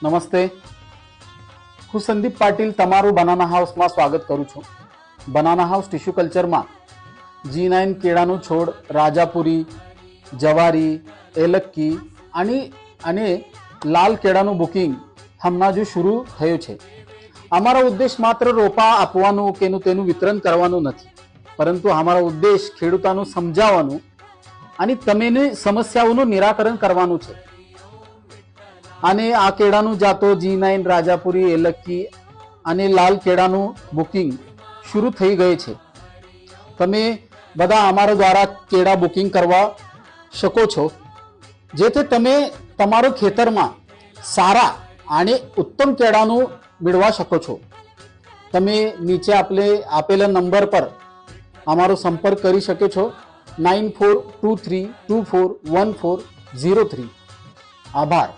નમસ્તે, હું સંદીપ પાટીલ તમારું બનાના હાઉસમાં સ્વાગત કરું છું. બનાના હાઉસ ટિશ્યુ કલ્ચરમાં G9 કેળાનું છોડ, રાજાપુરી, જવારી, એલક્કી અને લાલ કેળાનું બુકિંગ હમણાં જ શરૂ થયું છે. અમારો ઉદ્દેશ માત્ર રોપા આપવાનું કે તેનું વિતરણ કરવાનું નથી, પરંતુ અમારો ઉદ્દેશ ખેડૂતોનું સમજાવવાનું અને તેમની સમસ્યાઓનું નિરાકરણ કરવાનું છે. અને આ કેળાનું જાતો G9, રાજાપુરી, એલક્કી અને લાલ કેળાનું બુકિંગ શરૂ થઈ ગઈ છે. તમે બધા અમારા દ્વારા કેળા બુકિંગ કરવા શકો છો, જેથી તમે તમારો ખેતરમાં સારા અને ઉત્તમ કેળાનું મેળવા શકો છો. તમે નીચે આપેલા નંબર પર અમારો સંપર્ક કરી શકો છો 9423241403. આભાર.